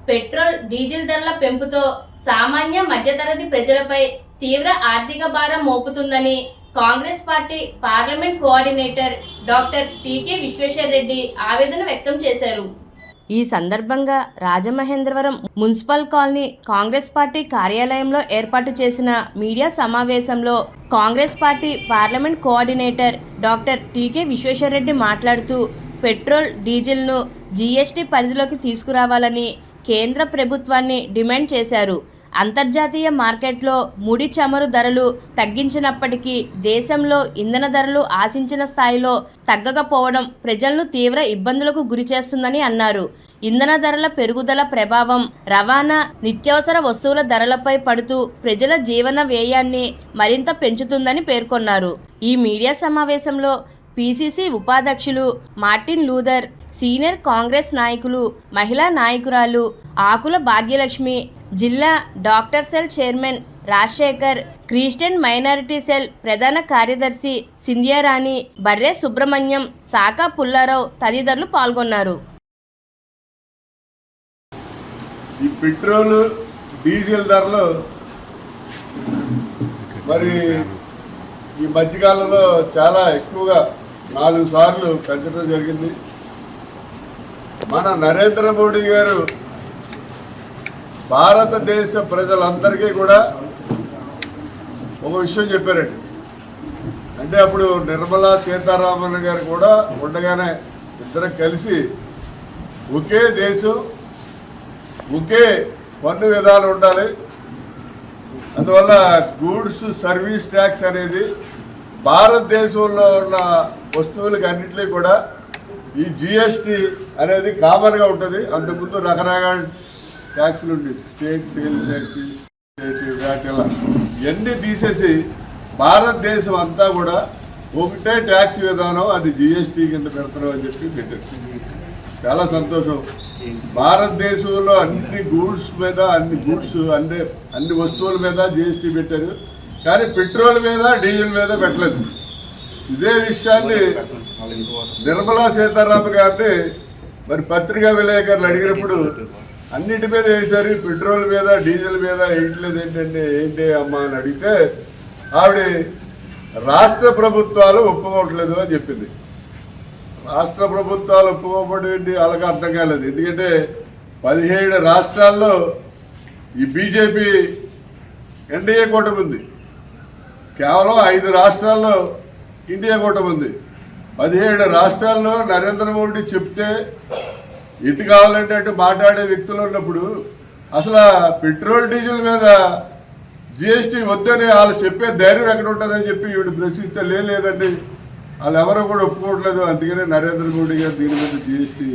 Petrol diesel ధరల పెంపుతో సామాన్య మధ్యతరగతి ప్రజలపై తీవ్ర ఆర్థిక భారం మోపుతుందని Congress party parliament coordinator doctor TK Vishweshwar Reddy ఆవేదన వ్యక్తం చేశారు. ఈ సందర్భంగా Rajamahendravaram municipal colony Congress party కార్యాలయంలో ఏర్పాటు చేసిన మీడియా సమావేశంలో Congress party parliament coordinator doctor TK Vishweshwar Reddy మాట్లాడుతూ పెట్రోల్ డీజిల్ను జీఎస్టీ పరిధిలోకి తీసుకురావాలని కేంద్ర ప్రభుత్వాన్ని డిమాండ్ చేశారు. అంతర్జాతీయ మార్కెట్లో ముడి చమురు ధరలు తగ్గించినప్పటికీ దేశంలో ఇంధన ధరలు ఆశించిన స్థాయిలో తగ్గకపోవడం ప్రజలను తీవ్ర ఇబ్బందులకు గురిచేస్తుందని అన్నారు. ఇంధన ధరల పెరుగుదల ప్రభావం రవాణా, నిత్యావసర వస్తువుల ధరలపై పడుతూ ప్రజల జీవన వ్యయాన్ని మరింత పెంచుతుందని పేర్కొన్నారు. ఈ మీడియా సమావేశంలో పిసిసి ఉపాధ్యక్షులు మార్టిన్ లూథర్, సీనియర్ కాంగ్రెస్ నాయకులు, మహిళా నాయకురాలు ఆకుల భాగ్యలక్ష్మి, జిల్లా doctor cell chairman Rajasekhar, Christian minority cell ప్రధాన కార్యదర్శి సింధ్యారాణి, బర్రె సుబ్రహ్మణ్యం, సాకా పుల్లారావు తదితరులు పాల్గొన్నారు. ఈ పెట్రోల్ డీజిల్ ధరలు మరి ఈ మధ్యకాలంలో చాలా ఎక్కువగా 4 సార్లు పెంచడం జరిగింది. మన నరేంద్ర మోడీ గారు భారతదేశ ప్రజలందరికీ కూడా ఒక విషయం చెప్పారండి. అంటే అప్పుడు నిర్మలా సీతారామన్ గారు కూడా ఉండగానే ఇద్దరు కలిసి ఒకే దేశం, ఒకే పన్ను విధానం ఉండాలి, అందువల్ల గూడ్స్ సర్వీస్ ట్యాక్స్ అనేది భారతదేశంలో ఉన్న వస్తువులకి అన్నింటినీ కూడా ఈ జిఎస్టీ అనేది కామన్గా ఉంటుంది. అంతకుముందు రకరకాల ట్యాక్స్లు ఉండి state sales tax, state VAT ఇలా ఇవన్నీ తీసేసి భారతదేశం అంతా కూడా ఒకటే ట్యాక్స్ విధానం, అది జిఎస్టీ కింద పెడతారు అని చెప్పి పెట్టారు. చాలా సంతోషం. భారతదేశంలో అన్ని గూడ్స్ మీద అన్ని వస్తువుల మీద జిఎస్టీ పెట్టారు, కానీ పెట్రోల్ మీద డీజిల్ మీద పెట్టలేదు. ఇదే విషయాన్ని నిర్మలా సీతారామన్ గారిని మరి పత్రికా విలేకరులు అడిగినప్పుడు అన్నిటి మీద వేశారు, పెట్రోల్ మీద డీజిల్ మీద వేయట్లేదు ఏంటి అమ్మా అని అడిగితే ఆవిడ రాష్ట్ర ప్రభుత్వాలు ఒప్పుకోవట్లేదు అని చెప్పింది. రాష్ట్ర ప్రభుత్వాలు ఒప్పుకోబడి వాళ్ళకి అర్థం కాలేదు. ఎందుకంటే 17 రాష్ట్రాల్లో ఈ బీజేపీ ఎన్డీఏ కూటమి ఉంది, కేవలం 5 రాష్ట్రాల్లో ఇండియా కూటమి ఉంది. 17 రాష్ట్రాల్లో నరేంద్ర మోడీ చెప్తే ఎటు కావాలంటే అటు మాట్లాడే వ్యక్తులు ఉన్నప్పుడు అసలు పెట్రోల్ డీజిల్ మీద జిఎస్టీ వద్దని వాళ్ళు చెప్పే ధైర్యం ఎక్కడ ఉంటుందని చెప్పి ఈవిడ ప్రశ్నిస్తే లేదండి, వాళ్ళు ఎవరో కూడా ఒప్పుకోవట్లేదు, అందుకనే నరేంద్ర మోడీ గారు దీని మీద జిఎస్టీ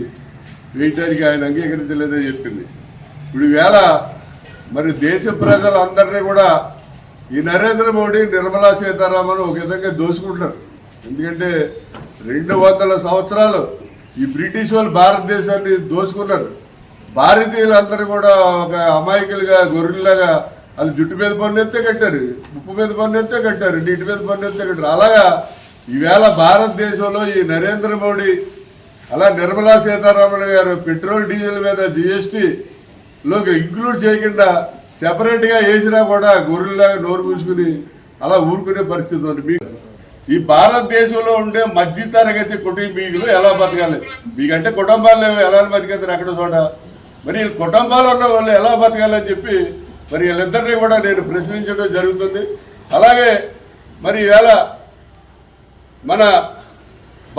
వేయడానికి ఆయన అంగీకరించలేదని చెప్పింది. ఇప్పుడు ఈవేళ మరి దేశ ప్రజలందరినీ కూడా ఈ నరేంద్ర మోడీ, నిర్మలా సీతారామన్ ఒక విధంగా దోసుకుంటారు. ఎందుకంటే 200 సంవత్సరాలు ఈ బ్రిటిష్ వాళ్ళు భారతదేశాన్ని దోసుకున్నారు. భారతీయులందరూ కూడా ఒక అమాయకులుగా, గొర్రెల్లాగా వాళ్ళు జుట్టు మీద పన్ను ఎత్తే కట్టారు, ఉప్పు మీద పన్ను ఎత్తే కట్టారు, నీటి మీద పన్ను ఎత్తే కట్టారు. అలాగా ఈవేళ భారతదేశంలో ఈ నరేంద్ర మోడీ అలా నిర్మలా సీతారామన్ గారు పెట్రోల్ డీజిల్ మీద జిఎస్టీలోకి ఇంక్లూడ్ చేయకుండా సెపరేట్గా వేసినా కూడా గొర్రెల్లాగా నోరు పూసుకుని అలా ఊరుకునే పరిస్థితి ఉంది. ఈ భారతదేశంలో ఉండే మధ్యతరగతి కుటుంబీకులు ఎలా బతకాలి? మీకంటే కుటుంబాలు ఎలా బతికేస్తారు అక్కడ చోట, మరి కుటుంబాలు ఉన్న వాళ్ళు ఎలా బతకాలని చెప్పి మరి వీళ్ళిద్దరినీ కూడా నేను ప్రశ్నించడం జరుగుతుంది. అలాగే మరి ఈవేళ మన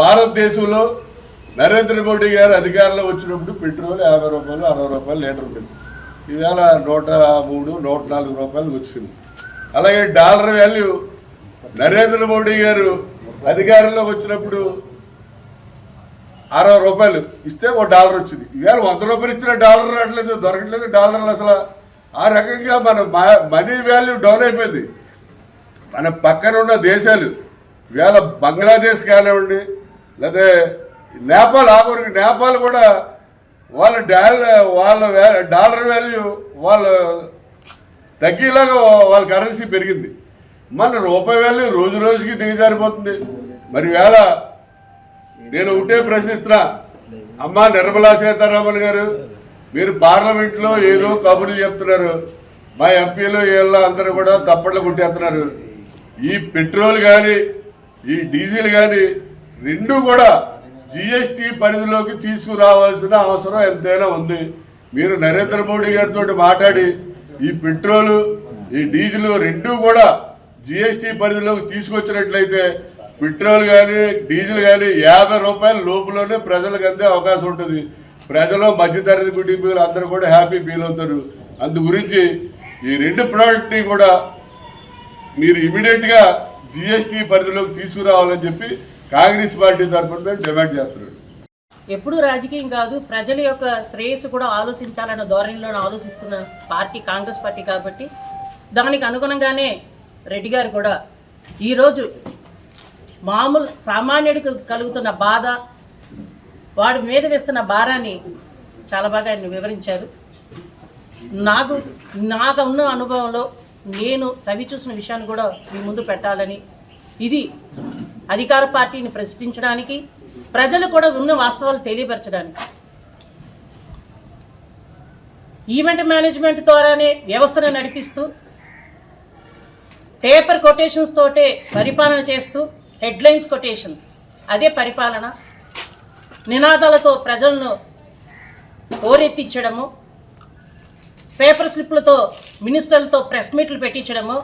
భారతదేశంలో నరేంద్ర మోడీ గారు అధికారంలో వచ్చినప్పుడు పెట్రోల్ 50 రూపాయలు 60 రూపాయలు లీటర్ ఉంటుంది. ఈవేళ 103, 104 రూపాయలు వచ్చింది. అలాగే డాలర్ వాల్యూ నరేంద్ర మోడీ గారు అధికారంలో వచ్చినప్పుడు 60 రూపాయలు ఇస్తే $1 వచ్చింది. ఈవేళ 100 రూపాయలు ఇచ్చిన డాలర్ రావట్లేదు, దొరకట్లేదు డాలర్లు. అసలు ఆ రకంగా మన మనీ వాల్యూ డౌన్ అయిపోయింది. మన పక్కన ఉన్న దేశాలు ఈవేళ బంగ్లాదేశ్ కానివ్వండి, లేదా నేపాల్, ఆఖరికి నేపాల్ కూడా వాళ్ళ డాలర్ వాల్యూ వాళ్ళు తగ్గేలాగా వాళ్ళ కరెన్సీ పెరిగింది. మన రూపాయి వాల్యూ రోజు రోజుకి దిగజారిపోతుంది. మరి వేళ నేను ఒకటే ప్రశ్నిస్తున్నా, అమ్మా నిర్మలా సీతారామన్ గారు, మీరు పార్లమెంట్లో ఏదో కబుర్లు చెప్తున్నారు, మా ఎంపీలు వీళ్ళ అందరూ కూడా తప్పట్లు కొట్టేస్తున్నారు. ఈ పెట్రోల్ కానీ ఈ డీజిల్ కానీ రెండు కూడా జిఎస్టీ పరిధిలోకి తీసుకురావాల్సిన అవసరం ఎంతైనా ఉంది. మీరు నరేంద్ర మోడీ గారితో మాట్లాడి ఈ పెట్రోలు ఈ డీజిల్ రెండు కూడా జిఎస్టీ పరిధిలోకి తీసుకొచ్చినట్లయితే పెట్రోల్ కానీ డీజిల్ కానీ 50 రూపాయల లోపులోనే ప్రజలకు అందే అవకాశం ఉంటుంది. ప్రజలు మధ్యతరగతి కుటుంబీకులు అందరూ కూడా హ్యాపీ ఫీల్ అవుతారు. అందు గురించి ఈ రెండు ప్రోడక్ట్ని కూడా మీరు ఇమీడియట్గా జిఎస్టీ పరిధిలోకి తీసుకురావాలని చెప్పి కాంగ్రెస్ పార్టీ తరఫున డిమాండ్ చేస్తున్నారు. ఎప్పుడు రాజకీయం కాదు, ప్రజల యొక్క శ్రేయస్సు కూడా ఆలోచించాలన్న ధోరణిలో ఆలోచిస్తున్న పార్టీ కాంగ్రెస్ పార్టీ కాబట్టి దానికి అనుగుణంగానే రెడ్డి గారు కూడా ఈరోజు మామూలు సామాన్యుడికి కలుగుతున్న బాధ, వాడి మీద వేస్తున్న భారాన్ని చాలా బాగా ఆయన వివరించారు. నాకు ఉన్న అనుభవంలో నేను తవి చూసిన విషయాన్ని కూడా మీ ముందు పెట్టాలని, ఇది అధికార పార్టీని ప్రశ్నించడానికి, ప్రజలు కూడా ఉన్న వాస్తవాలు తెలియపరచడానికి, ఈవెంట్ మేనేజ్మెంట్ ద్వారానే వ్యవస్థను నడిపిస్తూ పేపర్ కొటేషన్స్ తోటే పరిపాలన చేస్తూ, హెడ్లైన్స్ కొటేషన్స్ అదే పరిపాలన, నినాదాలతో ప్రజలను ఓరెత్తించడము, పేపర్ స్లిప్లతో మినిస్టర్లతో ప్రెస్ మీట్లు పెట్టించడము,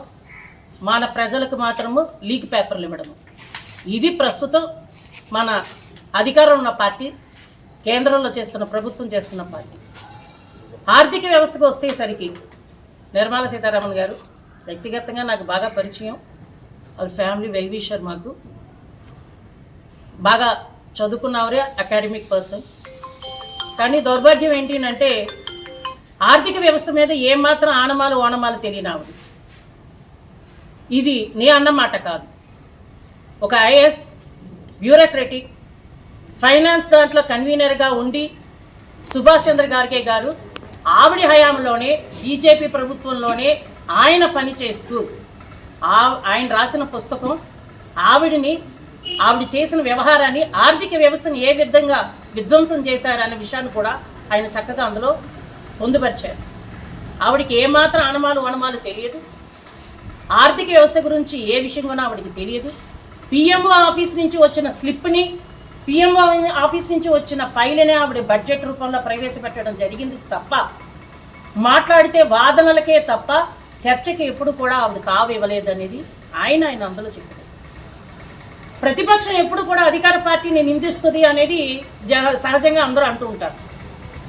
మన ప్రజలకు మాత్రము లీక్ పేపర్లు ఇవ్వడము. ఇది ప్రస్తుతం మన అధికారం ఉన్న పార్టీ, కేంద్రంలో చేస్తున్న ప్రభుత్వం చేస్తున్న పార్టీ. ఆర్థిక వ్యవస్థకు వస్తేసరికి నిర్మలా సీతారామన్ గారు వ్యక్తిగతంగా నాకు బాగా పరిచయం, వాళ్ళ ఫ్యామిలీ వెల్ విషర్, మాకు బాగా చదువుకున్నవరే, అకాడమిక్ పర్సన్. కానీ దౌర్భాగ్యం ఏంటి అంటే ఆర్థిక వ్యవస్థ మీద ఏమాత్రం ఆనమాలు ఓనమాలు తెలియనావు. ఇది నీ అన్నమాట కాదు. ఒక ఐఏఎస్ బ్యూరోక్రటిక్ ఫైనాన్స్ దాంట్లో కన్వీనర్గా ఉండి సుభాష్ చంద్ర గార్గే గారు ఆవిడ హయాంలోనే బీజేపీ ప్రభుత్వంలోనే ఆయన పని చేస్తూ ఆయన రాసిన పుస్తకం ఆవిడ చేసిన వ్యవహారాన్ని, ఆర్థిక వ్యవస్థను ఏ విధంగా విధ్వంసం చేశారనే విషయాన్ని కూడా ఆయన చక్కగా అందులో పొందుపరిచారు. ఆవిడికి ఏమాత్రం అనుమానాలు తెలియదు, ఆర్థిక వ్యవస్థ గురించి ఏ విషయం కూడా ఆవిడికి తెలియదు. పిఎంఓ ఆఫీస్ నుంచి వచ్చిన స్లిప్ని, పిఎంఓ ఆఫీస్ నుంచి వచ్చిన ఫైల్ని ఆవిడ బడ్జెట్ రూపంలో ప్రవేశపెట్టడం జరిగింది తప్ప, మాట్లాడితే వాదనలకే తప్ప చర్చకి ఎప్పుడు కూడా ఆవిడ తావు ఇవ్వలేదనేది ఆయన అందులో చెప్పారు. ప్రతిపక్షం ఎప్పుడు కూడా అధికార పార్టీని నిందిస్తుంది అనేది సహజంగా అందరూ అంటూ ఉంటారు.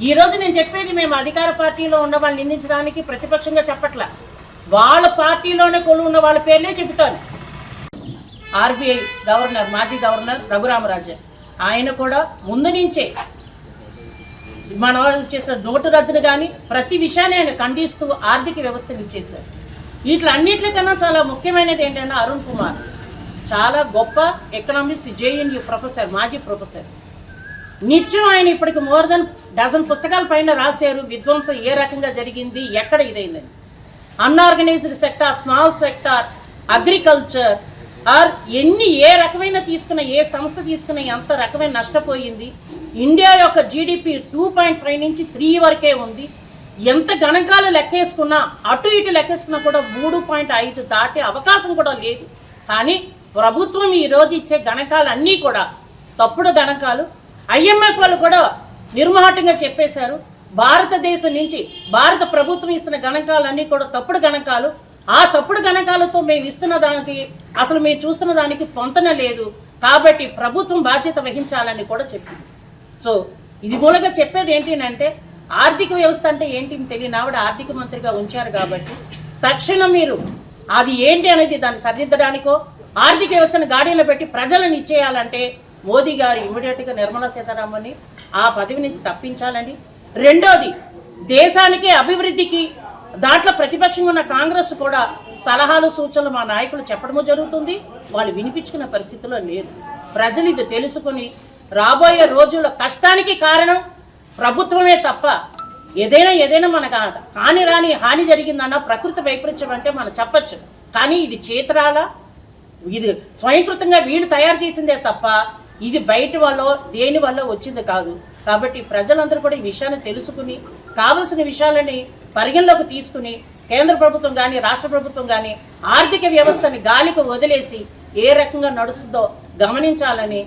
ఈరోజు నేను చెప్పేది మేము అధికార పార్టీలో ఉన్న వాళ్ళని నిందించడానికి ప్రతిపక్షంగా చెప్పట్లా, వాళ్ళ పార్టీలోనే కొలు ఉన్న వాళ్ళ పేర్లే చెబుతాను. ఆర్బీఐ గవర్నర్, మాజీ గవర్నర్ రఘురామరాజన్, ఆయన కూడా ముందు నుంచే మన వాళ్ళు చేసిన నోటు రద్దును కానీ ప్రతి విషయాన్ని ఆయన ఖండిస్తూ ఆర్థిక వ్యవస్థను ఇచ్చేశారు. వీటిలన్నింటికన్నా చాలా ముఖ్యమైనది ఏంటంటే అరుణ్ కుమార్ చాలా గొప్ప ఎకనామిస్ట్, జేఎన్యూ ప్రొఫెసర్, మాజీ ప్రొఫెసర్. నిత్యం ఆయన ఇప్పటికి మోర్ దెన్ డజన్ పుస్తకాల పైన రాశారు విధ్వంసం ఏ రకంగా జరిగింది, ఎక్కడ ఇదైందని. Unorganized sector, small sector, agriculture or ఏ రకమైన తీసుకున్న, ఏ సంస్థ తీసుకున్న ఎంత రకమైన నష్టపోయింది. ఇండియా యొక్క జీడిపి 2.5 నుంచి 3 వరకే ఉంది. ఎంత గణకాలు లెక్కేసుకున్నా, అటు ఇటు లెక్కేసుకున్నా కూడా 3.5 దాటే అవకాశం కూడా లేదు. కానీ ప్రభుత్వం ఈరోజు ఇచ్చే గణకాలు అన్నీ కూడా తప్పుడు గణకాలు. IMF వాళ్ళు కూడా నిర్మోహటంగా చెప్పేశారు, భారతదేశం నుంచి భారత ప్రభుత్వం ఇస్తున్న గణకాలన్నీ కూడా తప్పుడు గణకాలు. ఆ తప్పుడు గణకాలతో మేము ఇస్తున్న దానికి, అసలు మేము చూస్తున్న దానికి పొంతన లేదు, కాబట్టి ప్రభుత్వం బాధ్యత వహించాలని కూడా చెప్పింది. సో ఇది మూలంగా చెప్పేది ఏంటి అంటే, ఆర్థిక వ్యవస్థ అంటే ఏంటిని తెలియని ఆవిడ ఆర్థిక మంత్రిగా ఉంచారు కాబట్టి తక్షణం మీరు అది ఏంటి అనేది దాన్ని సరిదిద్దడానికో, ఆర్థిక వ్యవస్థను గాడిలో పెట్టి ప్రజలను ఇచ్చేయాలంటే మోదీ గారు ఇమీడియట్గా నిర్మలా సీతారామన్ని ఆ పదవి నుంచి తప్పించాలని. రెండోది, దేశానికి అభివృద్ధికి దాంట్లో ప్రతిపక్షంగా ఉన్న కాంగ్రెస్ కూడా సలహాలు సూచనలు మా నాయకులు చెప్పడము జరుగుతుంది, వాళ్ళు వినిపించుకున్న పరిస్థితిలో లేదు. ప్రజలు ఇది తెలుసుకుని రాబోయే రోజుల్లో కష్టానికి కారణం ప్రభుత్వమే తప్ప ఏదైనా మనకు రాని హాని జరిగిందన్న ప్రకృతి వైపరీత్యం అంటే మనం చెప్పచ్చు. కానీ ఇది చేతరాల, ఇది స్వయంకృతంగా వీళ్ళు తయారు చేసిందే తప్ప ఇది బయట వల్ల దేని వల్ల వచ్చింది కాదు. కాబట్టి ప్రజలందరూ కూడా ఈ విషయాన్ని తెలుసుకుని కావలసిన విషయాలని పరిగణలోకి తీసుకుని కేంద్ర ప్రభుత్వం కానీ రాష్ట్ర ప్రభుత్వం కానీ ఆర్థిక వ్యవస్థని గాలికి వదిలేసి ఏ రకంగా నడుస్తుందో గమనించాలని